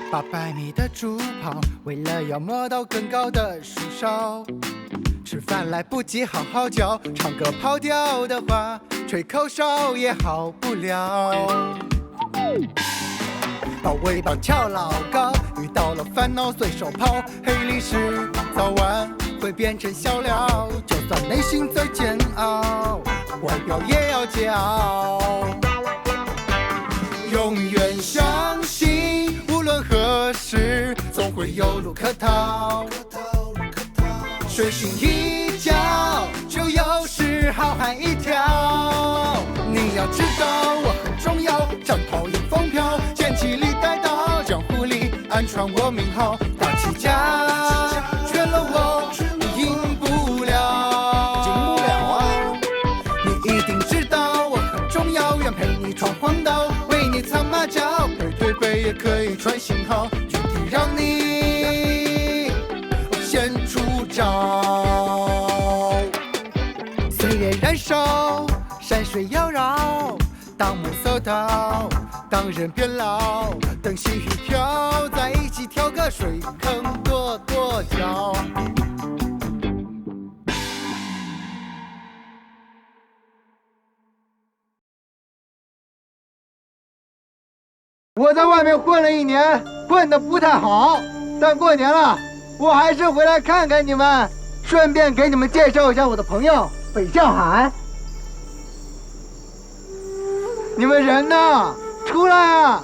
800米的助跑，为了要摸到更高的树梢。吃饭来不及好好嚼，唱歌跑调的话，吹口哨也好不了。把尾巴翘老高，遇到了烦恼随手抛，黑历史早晚会变成笑料。就算内心再煎熬，外表也要桀骜。永远相信，无论何时，总会有路可逃。水醒一觉，就有时好汉一条。你要知道我很重要，战袍迎风飘，剑气里带刀，江湖里暗传我名号。打起架，缺了我赢不了。你一定知道我很重要，愿陪你闯荒岛，为你藏马脚，背对背也可以传信号，具体让你先出招。岁月燃烧，山水妖娆，当暮色逃，当人变老，等细雨飘，在一起跳个水坑跺跺脚。我在外面混了1年，混得不太好，但过年了，我还是回来看看你们，顺便给你们介绍一下我的朋友北向海。你们人呢？出来啊！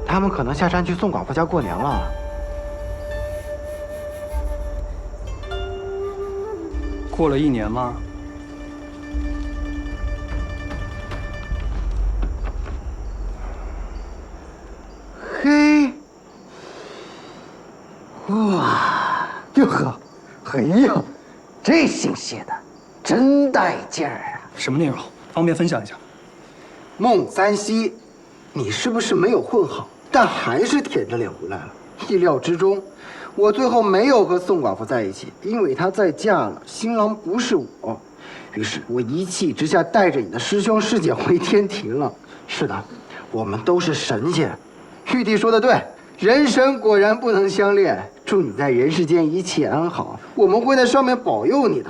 他们可能下山去宋寡妇家过年了。过了1年吗？嘿，哇，哟呵，哎呦，这信写的真带劲儿啊！什么内容？方便分享一下？孟三希，你是不是没有混好？但还是舔着脸回来了。意料之中，我最后没有和宋寡妇在一起，因为她再嫁了，新郎不是我。于是我一气之下带着你的师兄师姐回天庭了。是的，我们都是神仙。玉帝说的对，人神果然不能相恋。祝你在人世间一切安好，我们会在上面保佑你的。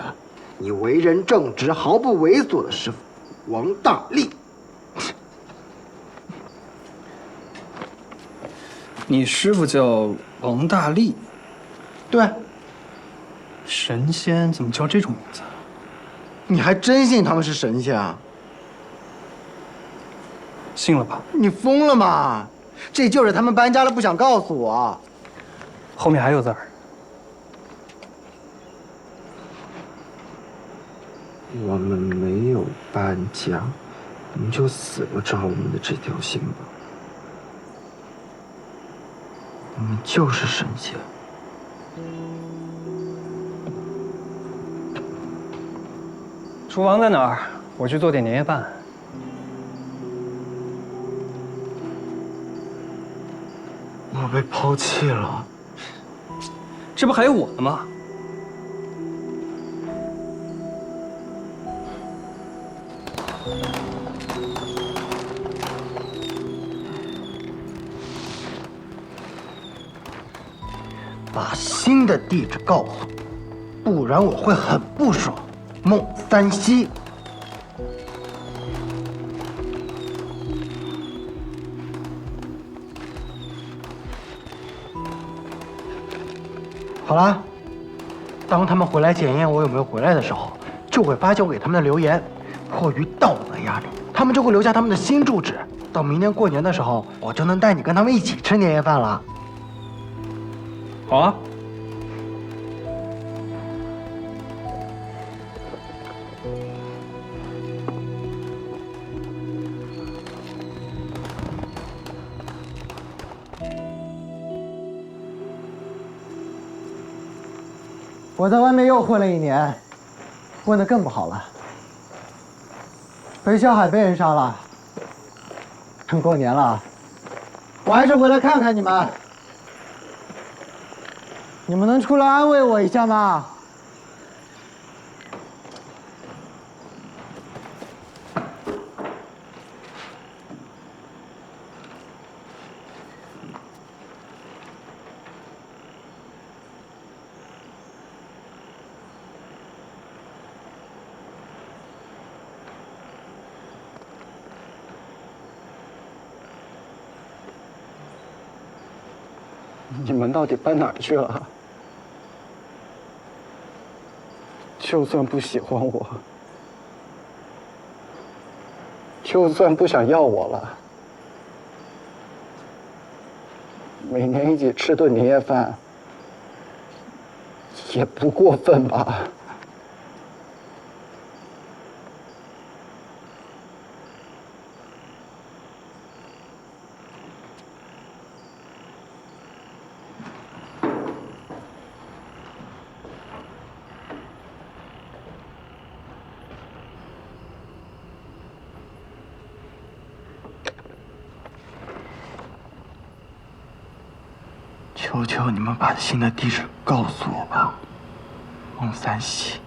你为人正直，毫不猥琐的师傅王大力。你师傅叫王大力，对，神仙怎么叫这种名字？你还真信他们是神仙啊？信了吧？你疯了吗？这就是他们搬家了，不想告诉我。后面还有字儿。我们没有搬家，你就死不着我们的这条心吧。我们就是神仙。厨房在哪儿？我去做点年夜饭。我被抛弃了。这不还有我呢吗？把新的地址告诉我，不然我会很不爽。孟三希。好了，当他们回来检验我有没有回来的时候，就会发现我给他们的留言。迫于道德压力，他们就会留下他们的新住址。到明年过年的时候，我就能带你跟他们一起吃年夜饭了。好啊。我在外面又混了1年，混得更不好了。北小海被人杀了，快过年了，我还是回来看看你们。你们能出来安慰我一下吗？你们到底搬哪儿去了？就算不喜欢我，就算不想要我了，每年一起吃顿年夜饭，也不过分吧？求求你们把新的地址告诉我吧，孟三喜。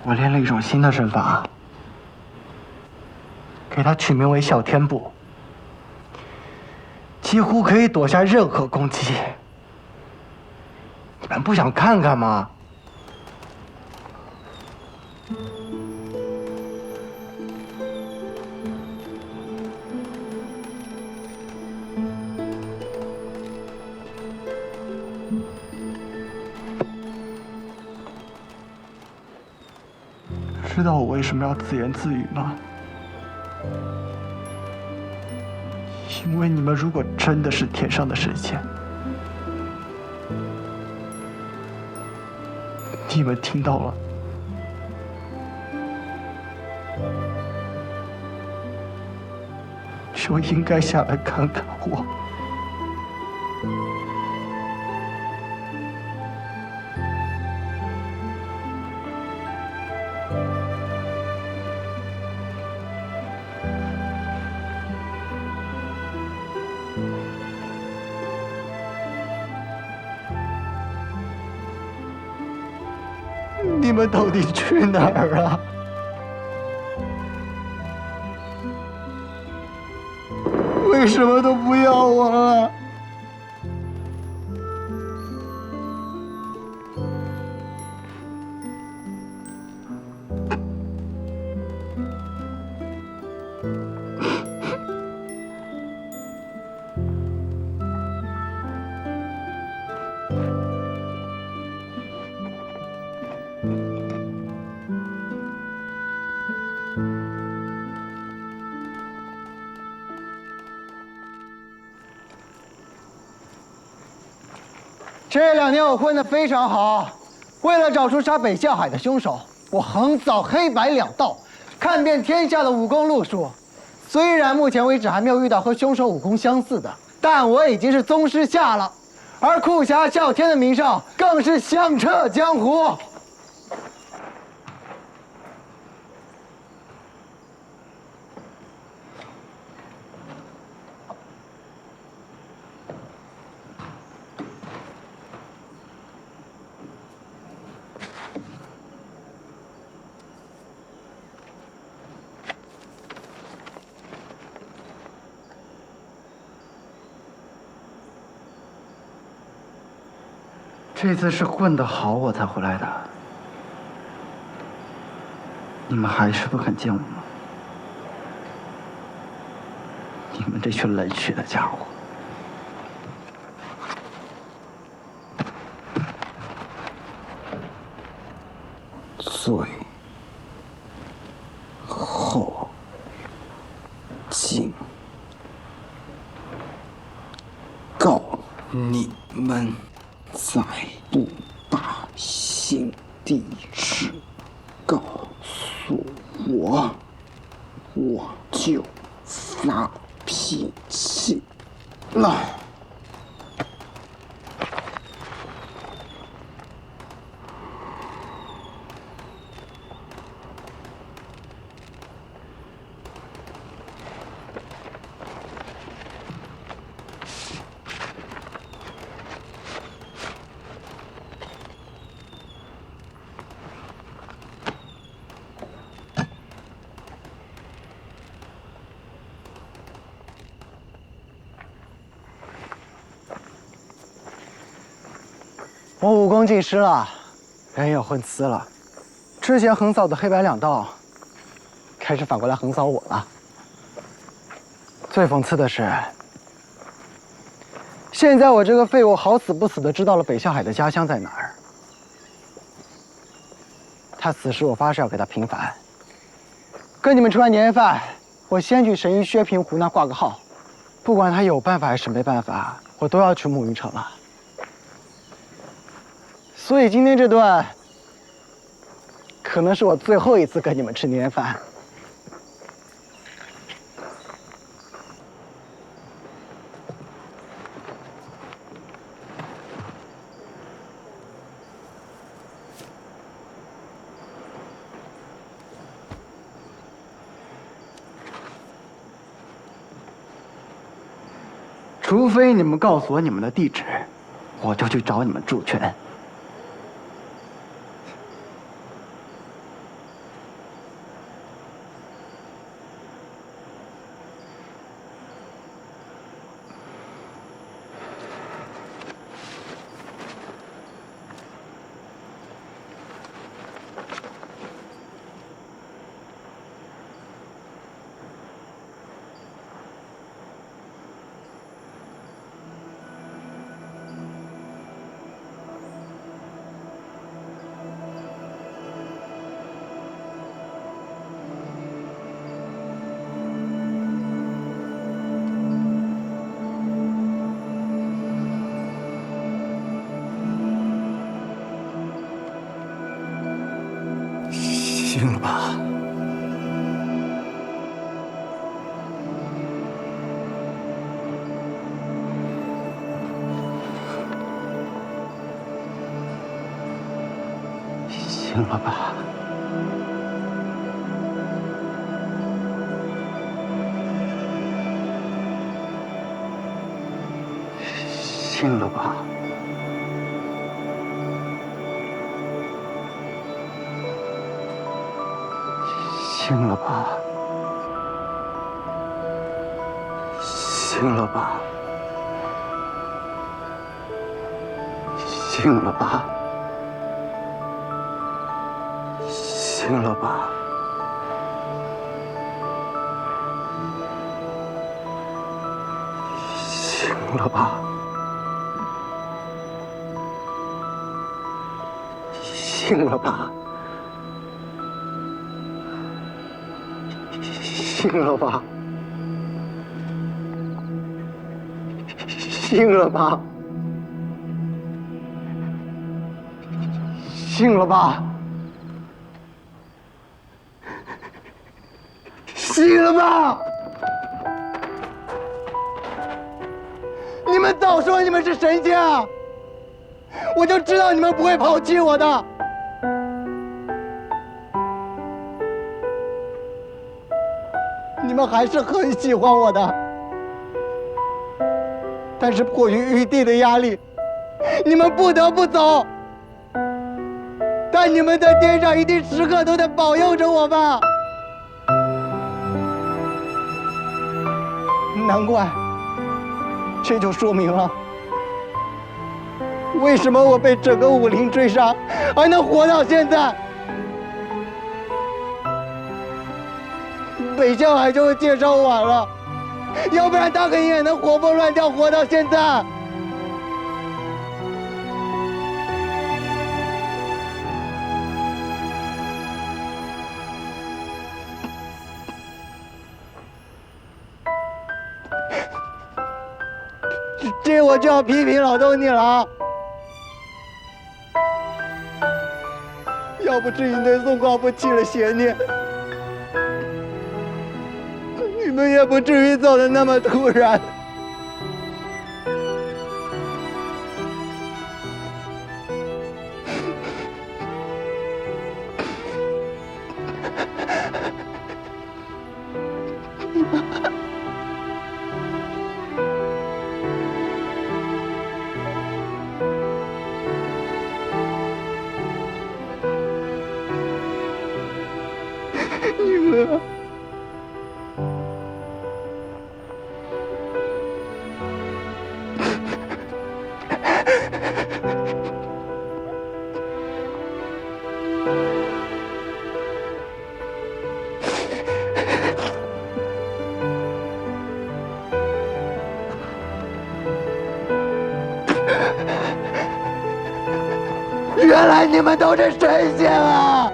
我练了一种新的身法。给它取名为小天步，几乎可以躲下任何攻击。你们不想看看吗？知道我为什么要自言自语吗？因为你们如果真的是天上的神仙，你们听到了，就应该下来看看我。你们到底去哪儿啊？为什么都不要我了？这2年我混得非常好，为了找出杀北向海的凶手，我横扫黑白两道，看遍天下的武功路数。虽然目前为止还没有遇到和凶手武功相似的，但我已经是宗师下了，而酷侠啸天的名声更是响彻江湖。这次是混得好我才回来的，你们还是不肯见我吗？你们这群冷血的家伙！最后警告你们，再不把新地址告诉我，我就发脾气了。我武功尽失了，人也混呲了。之前横扫的黑白两道，开始反过来横扫我了。最讽刺的是，现在我这个废物好死不死的知道了北向海的家乡在哪儿。他死时，我发誓要给他平反。跟你们吃完年夜饭，我先去神医薛平湖那挂个号，不管他有办法还是没办法，我都要去沐云城了。所以今天这顿，可能是我最后一次跟你们吃年夜饭。除非你们告诉我你们的地址，我就去找你们助拳。醒了吧，醒了吧，醒了吧。醒了吧，醒了吧，醒了吧，醒了吧，醒了吧，醒了吧。醒了吧，醒了吧，醒了吧，醒了吧！你们早说你们是神仙啊，我就知道你们不会抛弃我的。你们还是很喜欢我的，但是迫于玉帝的压力，你们不得不走。但你们在天上一定时刻都在保佑着我吧？难怪，这就说明了为什么我被整个武林追杀，还能活到现在。北向海就是介绍晚了，要不然他肯定也能活蹦乱跳活到现在。这我就要批评老豆你了。要不是你对宋广福起了邪念，你们也不至于走得那么突然。你们。原来你们都是神仙啊！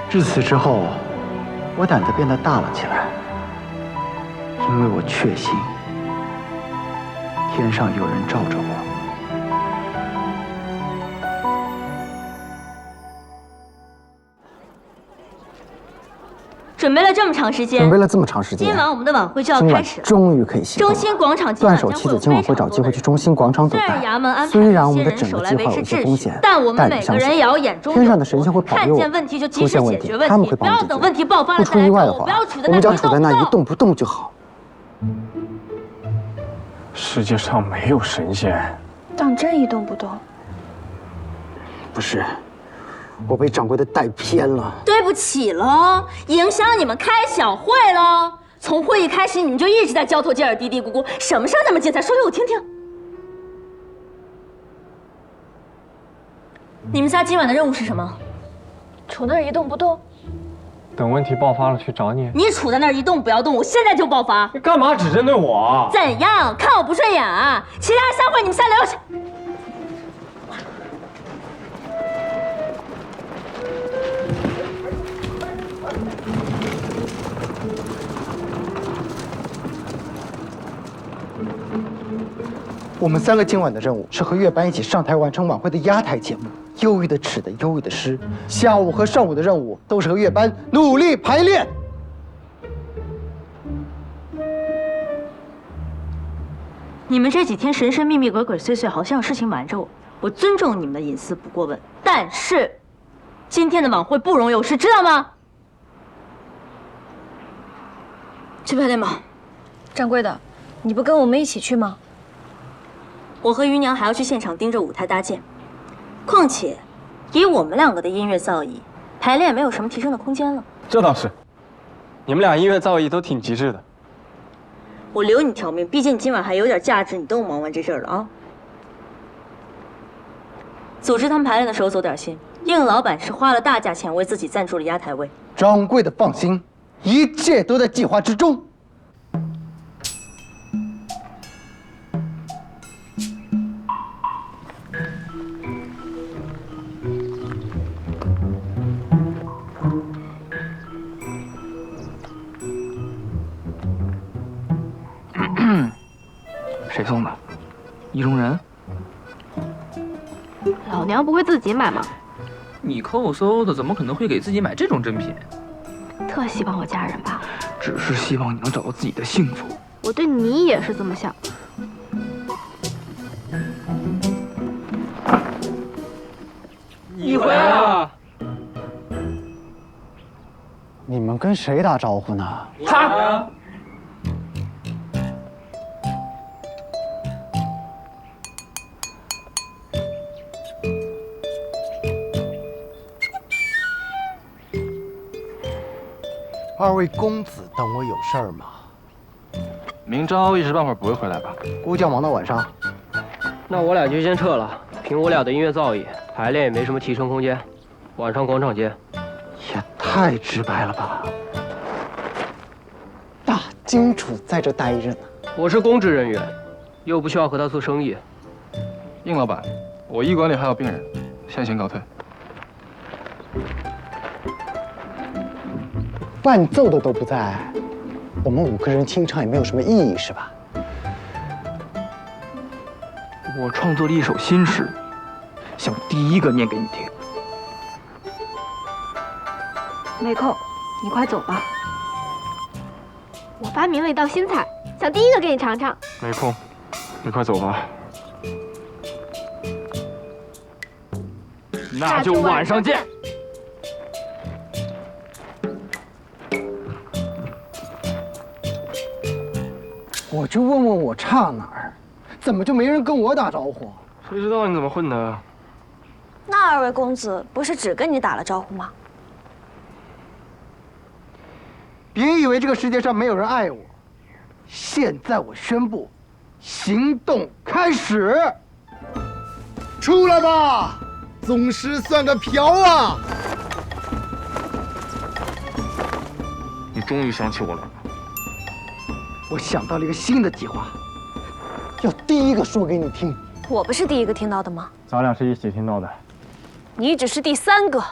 自此之后，我胆子变得大了起来，因为我确信天上有人罩着我。准备了这么长时间，准备了这么长时间，今晚我们的晚会就要开始了。终于可以行动了。中心广场段守期的今晚会找机会去中心广场等待。虽然我们的整个计划有些风险，但我们每个人也要眼中天上的神仙会保佑我们。出现问题，他们会帮我们解决。不出意外的话，我们只要处在那一动不动就好。世界上没有神仙，当真一动不动？不是。我被掌柜的带偏了，对不起喽，影响你们开小会喽。从会议开始，你们就一直在交头接耳、嘀嘀咕咕，什么事儿那么精彩？说给我听听。你们仨今晚的任务是什么？杵那儿一动不动。等问题爆发了去找你。你杵在那儿一动不要动，我现在就爆发。你干嘛只针对我？怎样？看我不顺眼啊？其他人散会，你们仨留下。我们3个今晚的任务是和乐班一起上台完成晚会的压台节目。忧郁的尺的忧郁的诗，下午和上午的任务都是和乐班努力排练。你们这几天神神秘秘、鬼鬼祟祟，好像有事情瞒着我。我尊重你们的隐私，不过问。但是，今天的晚会不容有失，知道吗？去排练吧。掌柜的，你不跟我们一起去吗？我和余娘还要去现场盯着舞台搭建。况且，以我们2个的音乐造诣，排练没有什么提升的空间了。这倒是，你们俩音乐造诣都挺极致的。我留你条命，毕竟你今晚还有点价值，你都忙完这事儿了啊。组织他们排练的时候走点心。应老板是花了大价钱为自己赞助了压台位。掌柜的放心，一切都在计划之中。谁送的？意中人？老娘不会自己买吗？你抠搜的，怎么可能会给自己买这种珍品？特希望我嫁人吧？只是希望你能找到自己的幸福。我对你也是这么想。你回来了。你们跟谁打招呼呢？他。2位公子等我有事儿吗？明朝一时半会儿不会回来吧？估计要忙到晚上。那我俩就先撤了。凭我俩的音乐造诣，排练也没什么提升空间。晚上广场见。也太直白了吧！大金主在这待着呢。我是公职人员，又不需要和他做生意。应老板，我医馆里还有病人，先行告退。伴奏的都不在，我们5个人清唱也没有什么意义，是吧？我创作了一首新诗，想第一个念给你听。没空，你快走吧。我发明了一道新菜，想第一个给你尝尝。没空，你快走吧。那就晚上见。我就问问我差哪儿，怎么就没人跟我打招呼？谁知道你怎么混的？那2位公子不是只跟你打了招呼吗？别以为这个世界上没有人爱我。现在我宣布，行动开始！出来吧，宗师算个瓢啊！你终于想起我来了。我想到了一个新的计划，要第一个说给你听。我不是第一个听到的吗？咱俩是一起听到的。你只是第3个。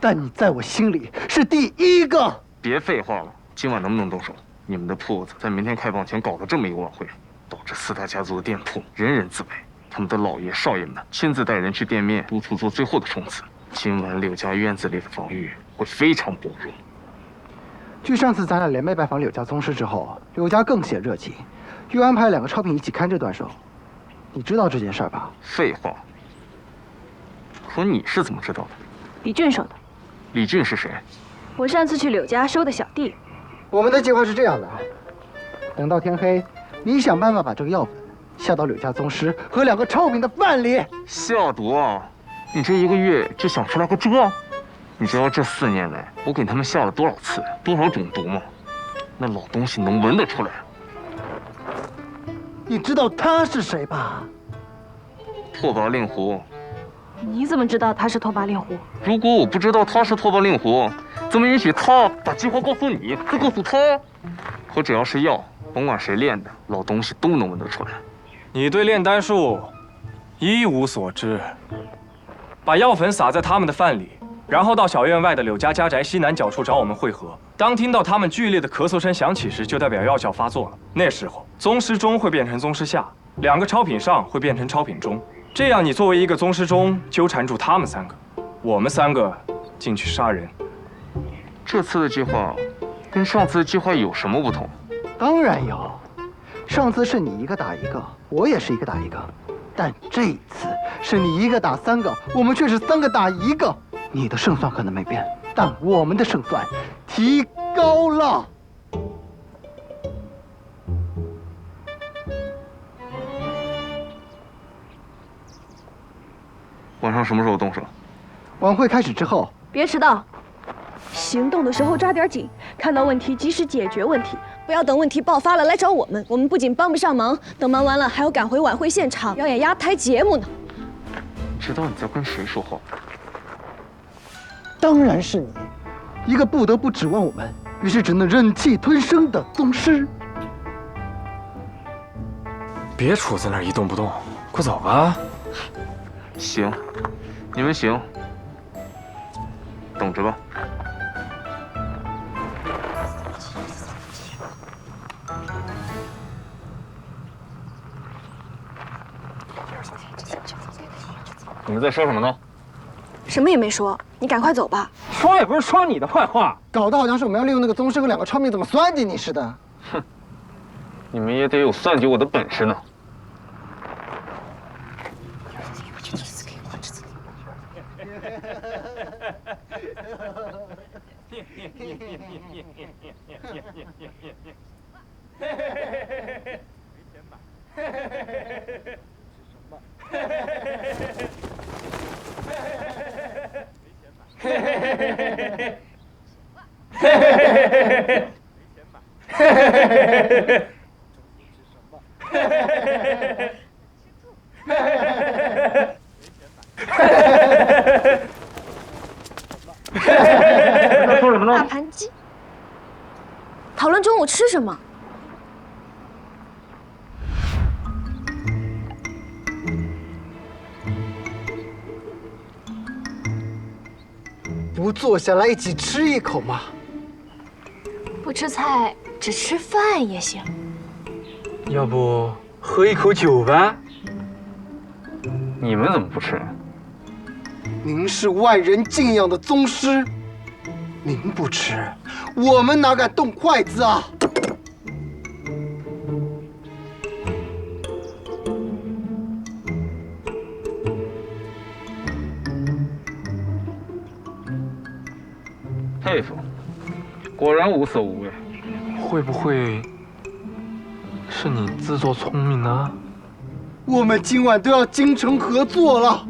但你在我心里是第1个。别废话了，今晚能不能动手？你们的铺子在明天开放前搞了这么一个晚会，导致4大家族的店铺人人自危，他们的老爷少爷们亲自带人去店面督促做最后的冲刺。今晚柳家院子里的防御会非常薄弱。据上次咱俩联袂拜访柳家宗师之后，柳家更显热情，又安排2个超品一起看着断手。你知道这件事儿吧？废话。可你是怎么知道的？李俊说的。李俊是谁？我上次去柳家收的小弟。我们的计划是这样的：等到天黑，你想办法把这个药粉下到柳家宗师和2个超品的饭里。下毒啊！你这1个月就想出来个这？你知道这4年来我给他们下了多少次、多少种毒吗？那老东西能闻得出来。你知道他是谁吧？拓跋令狐。你怎么知道他是拓跋令狐？如果我不知道他是拓跋令狐，怎么允许他把计划告诉你，再告诉他？可只要是药，甭管谁炼的，老东西都能闻得出来。你对炼丹术一无所知，把药粉撒在他们的饭里，然后到小院外的柳家家宅西南角处找我们会合。当听到他们剧烈的咳嗽声响起时，就代表药效发作了。那时候，宗师中会变成宗师下，2个超品上会变成超品中。这样，你作为一个宗师中纠缠住他们3个，我们3个进去杀人。这次的计划跟上次的计划有什么不同？当然有。上次是你1个打1个，我也是1个打1个，但这一次是你1个打3个，我们却是3个打1个。你的胜算可能没变，但我们的胜算提高了。晚上什么时候动手？晚会开始之后。别迟到。行动的时候抓点紧，看到问题及时解决问题，不要等问题爆发了来找我们。我们不仅帮不上忙，等忙完了还要赶回晚会现场表演压台节目呢。知道你在跟谁说话？当然是你，一个不得不指望我们，于是只能忍气吞声的宗师。别杵在那儿一动不动，快走吧。行，你们行，等着吧。你们在说什么呢？什么也没说，你赶快走吧。说也不是说你的坏话，搞得好像是我们要利用那个宗师和2个超品怎么算计你似的。哼，你们也得有算计我的本事呢。说什么呢？大盘鸡。讨论中午吃什么。不坐下来一起吃一口吗？不吃菜，只吃饭也行。要不喝一口酒吧？你们怎么不吃？您是万人敬仰的宗师，您不吃，我们哪敢动筷子啊？佩服，果然无所无畏。会不会是你自作聪明呢？我们今晚都要精诚合作了，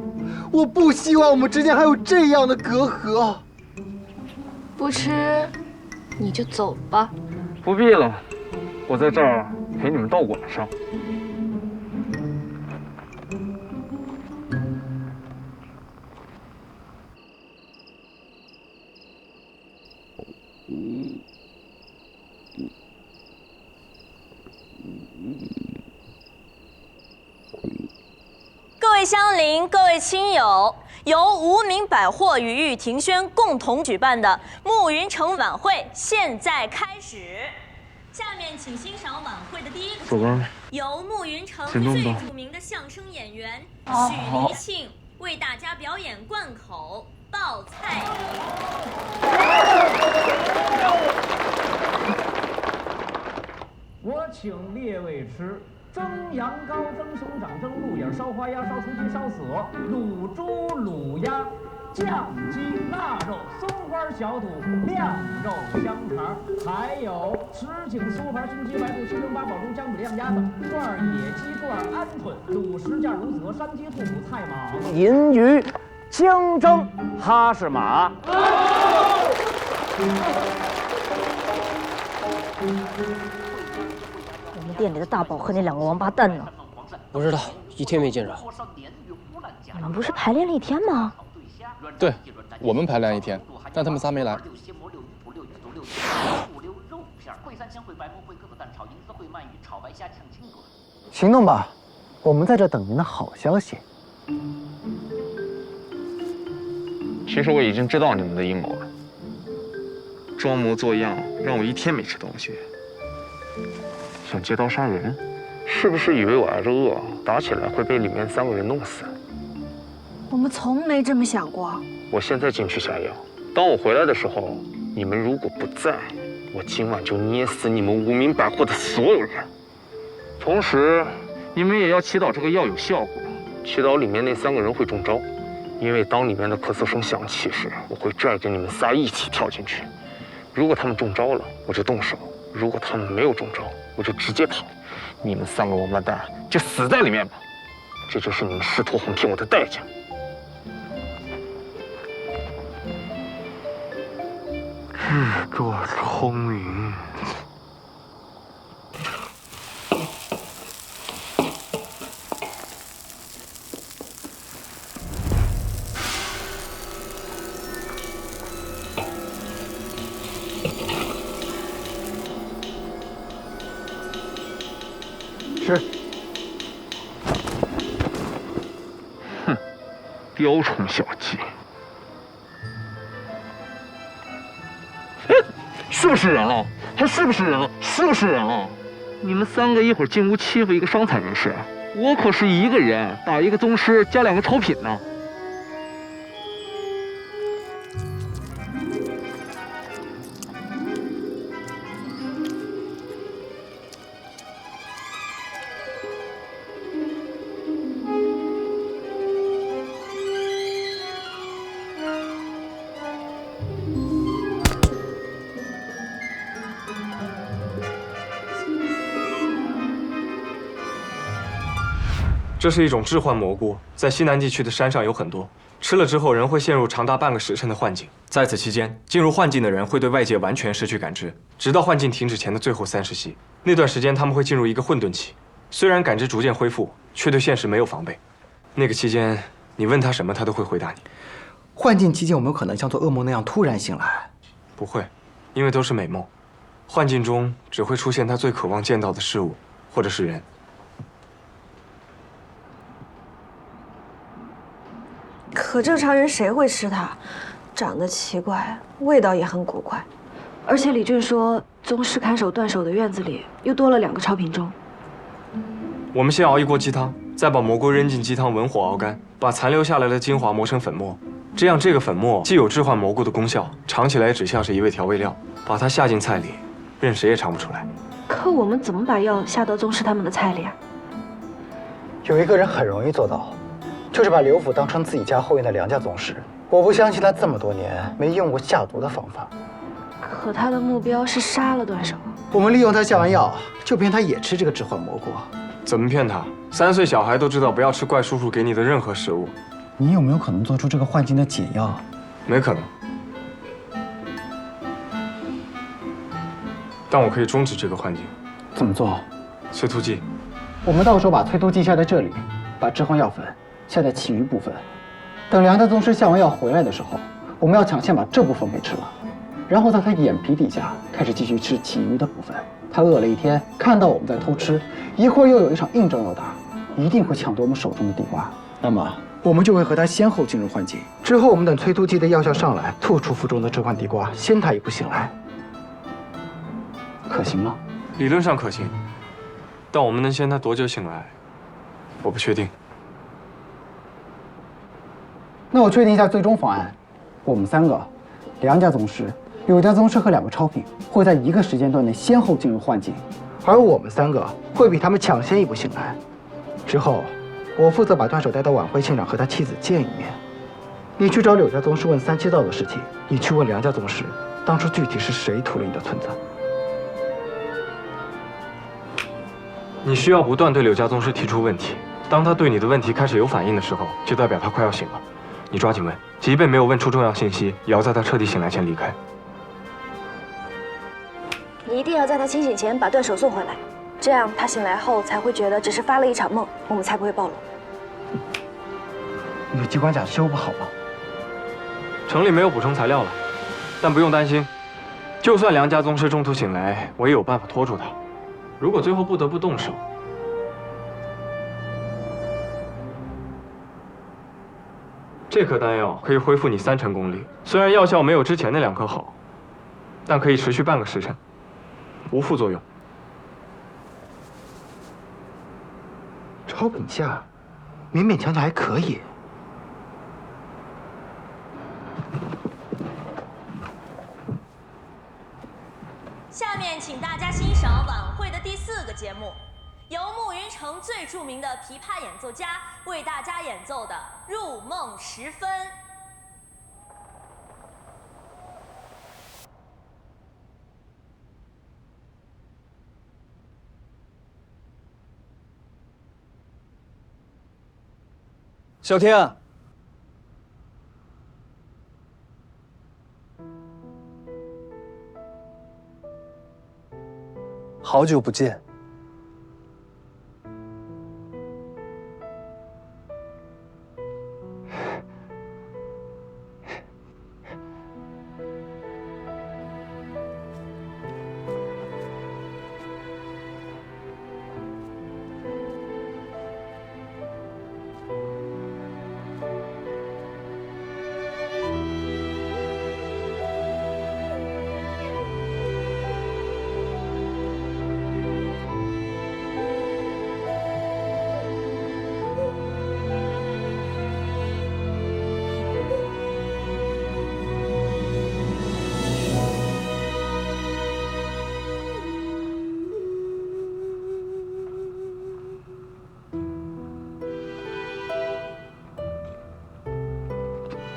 我不希望我们之间还有这样的隔阂。不吃，你就走吧。不必了，我在这儿陪你们到晚上。各位乡邻、各位亲友，由无名百货与玉庭轩共同举办的暮云城晚会现在开始。下面请欣赏晚会的第一个主角，由暮云城最著名的相声演员许黎庆为大家表演贯口报菜名。我请列位吃蒸羊羔、蒸熊掌、蒸鹿眼、烧花鸭、烧雏鸡、烧死鹅、卤猪、卤鸭、酱鸡、腊肉、松花小肚、晾肉香肠，还有什锦酥盘、熏鸡白肚、西蒸八宝猪、姜母晾鸭子、段野鸡、段安豚、卤什件、卤子鹅、山鸡、兔脯、菜蟒、银鱼、清蒸哈士马。我们店里的大宝和那两个王八蛋呢？不知道，一天没见着。你们不是排练了一天吗？对，我们排练一天，但他们仨没来。行动吧，我们在这等您的好消息。其实我已经知道你们的阴谋了，装模作样让我一天没吃东西，想借刀杀人，是不是以为我挨着饿，打起来会被里面3个人弄死？我们从没这么想过。我现在进去下药，当我回来的时候，你们如果不在，我今晚就捏死你们无名百货的所有人。同时，你们也要祈祷这个药有效果，祈祷里面那3个人会中招。因为当里面的咳嗽声响起时，我会拽着你们仨一起跳进去。如果他们中招了，我就动手；如果他们没有中招，我就直接跑。你们3个王八蛋就死在里面吧！这就是你们试图哄骗我的代价。自作聪明。是。哼，雕虫小技。是不是人了？还是不是人了？是不是人了？你们3个一会儿进屋欺负一个伤残人士，我可是1个人打1个宗师加2个超品呢。这是一种致幻蘑菇，在西南地区的山上有很多。吃了之后，人会陷入长达半个时辰的幻境。在此期间，进入幻境的人会对外界完全失去感知，直到幻境停止前的最后30息。那段时间，他们会进入一个混沌期，虽然感知逐渐恢复，却对现实没有防备。那个期间，你问他什么，他都会回答你。幻境期间，我们有可能像做噩梦那样突然醒来？不会，因为都是美梦。幻境中只会出现他最渴望见到的事物，或者是人。可正常人谁会吃它？长得奇怪，味道也很古怪。而且李俊说，宗师看守断手的院子里又多了2个超品钟。我们先熬一锅鸡汤，再把蘑菇扔进鸡汤，文火熬干，把残留下来的精华磨成粉末。这样这个粉末既有置换蘑菇的功效，尝起来也只像是一味调味料。把它下进菜里，任谁也尝不出来。可我们怎么把药下到宗师他们的菜里啊？有一个人很容易做到，就是把刘府当成自己家后院的梁家宗师。我不相信他这么多年没用过下毒的方法。可他的目标是杀了断手。我们利用他下完药，就骗他也吃这个置换蘑菇。怎么骗他？3岁小孩都知道不要吃怪叔叔给你的任何食物。你有没有可能做出这个幻境的解药？没可能。但我可以终止这个幻境。怎么做？催吐剂。我们到时候把催吐剂下在这里，把置换药粉下在其余部分。等梁家宗师下完药回来的时候，我们要抢先把这部分给吃了，然后在他眼皮底下开始继续吃其余的部分。他饿了一天，看到我们在偷吃，一会儿又有一场硬仗要打，一定会抢夺我们手中的地瓜。那么我们就会和他先后进入幻境，之后我们等催吐剂的药效上来，吐出腹中的置换地瓜，先他一步醒来。可行吗？理论上可行，但我们能先他多久醒来，我不确定。那我确定一下最终方案，我们3个，梁家宗师、柳家宗师和2个超品会在一个时间段内先后进入幻境，而我们3个会比他们抢先一步醒来。之后，我负责把断手带到晚会现场和他妻子见一面。你去找柳家宗师问3七道的事情，你去问梁家宗师，当初具体是谁屠了你的村子。你需要不断对柳家宗师提出问题，当他对你的问题开始有反应的时候，就代表他快要醒了。你抓紧问，即便没有问出重要信息，也要在他彻底醒来前离开。你一定要在他清醒前把断手送回来，这样他醒来后才会觉得只是发了一场梦，我们才不会暴露。你的机关甲修不好吗？城里没有补充材料了，但不用担心，就算梁家宗师中途醒来，我也有办法拖住他。如果最后不得不动手，这颗丹药可以恢复你3成功力。虽然药效没有之前那2颗好，但可以持续半个时辰，无副作用。超品下，勉勉强强还可以。下面请大家欣赏晚会的第4个节目，由暮云城最著名的琵琶演奏家为大家演奏的《入梦时分》。小天，好久不见。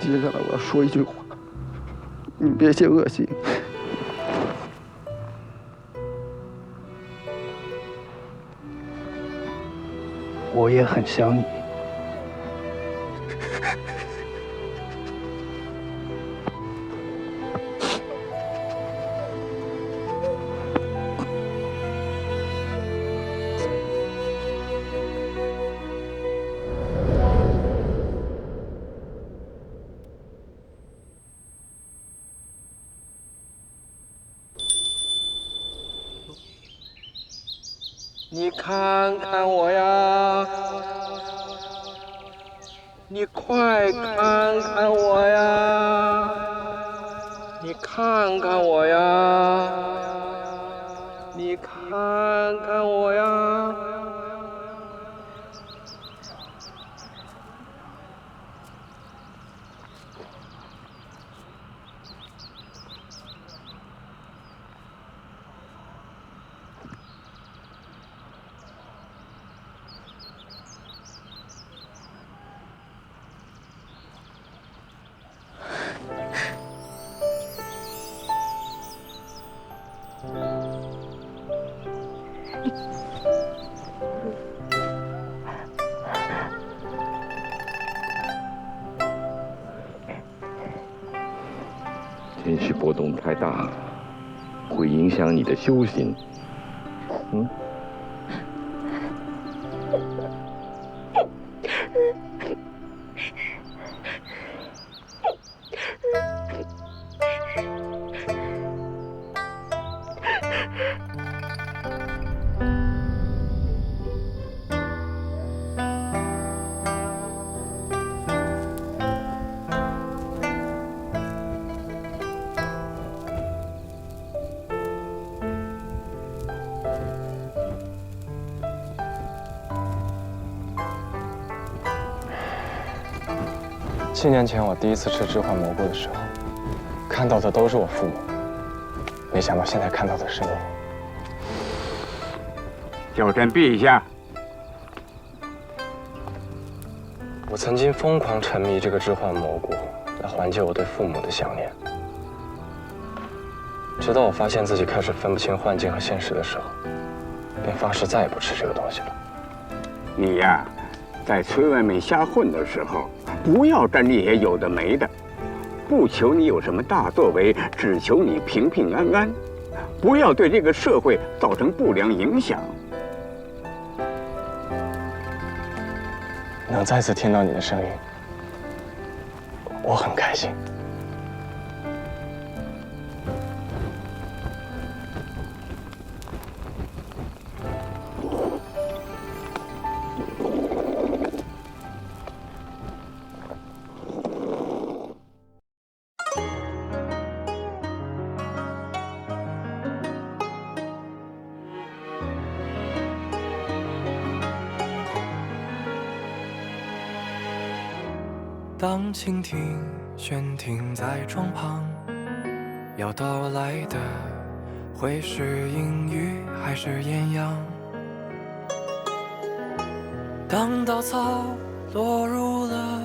接下来我要说一句话，你别写恶心。我也很想你。你看看我呀，你快看看我呀！看看我呀，你看看我呀。情绪波动太大，会影响你的修行。7年前我第一次吃置换蘑菇的时候，看到的都是我父母，没想到现在看到的是你。小天陛下，我曾经疯狂沉迷这个置换蘑菇，来缓解我对父母的想念。直到我发现自己开始分不清幻境和现实的时候，便发誓再也不吃这个东西了。你呀，在村外面瞎混的时候，不要沾那些有的没的，不求你有什么大作为，只求你平平安安，不要对这个社会造成不良影响。能再次听到你的声音，我很开心。当蜻蜓悬停在窗旁，要到来的会是阴雨还是艳阳？当稻草落入了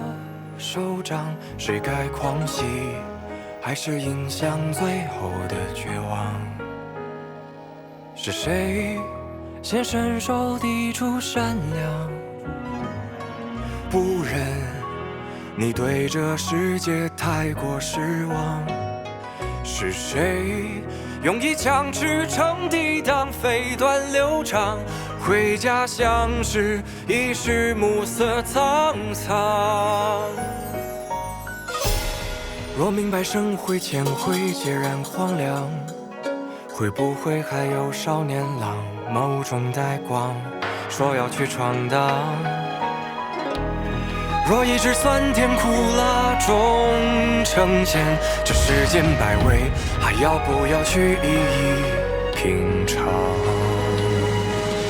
手掌，谁该狂喜还是迎向最后的绝望？是谁先伸手抵住善良？不忍你对这世界太过失望，是谁用一枪驰骋抵挡飞短流长？回家乡时已是暮色苍苍。若明白生会前会截然荒凉，会不会还有少年郎眸中带光，说要去闯荡？若一直酸甜苦辣终成仙，这世间百味还要不要去一一品尝？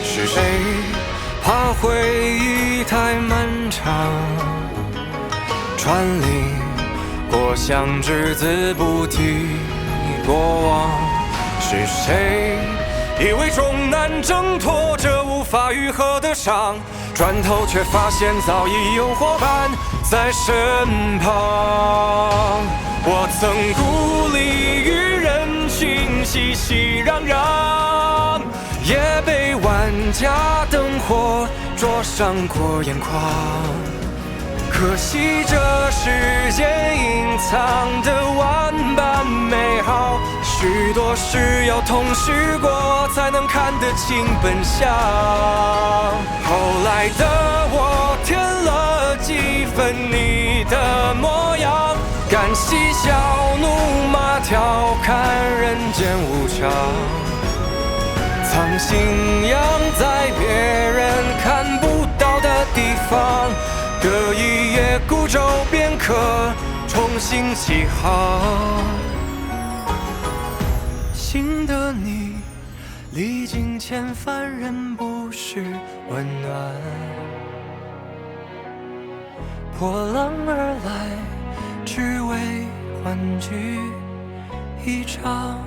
是谁怕回忆太漫长，穿林过巷只字不提过往？是谁以为终难挣脱这无法愈合的伤，转头却发现早已有伙伴在身旁。我曾孤立于人群熙熙攘攘，也被万家灯火灼伤过眼眶。可惜这世间隐藏的万般美好，许多事要同时过才能看得清本相。后来的我添了几分你的模样，敢嬉笑怒骂调侃人间无常，藏信仰在别人看不到的地方，隔一夜孤舟便可重新起航。的你，历经千帆，仍不失温暖。破浪而来，只为欢聚一场。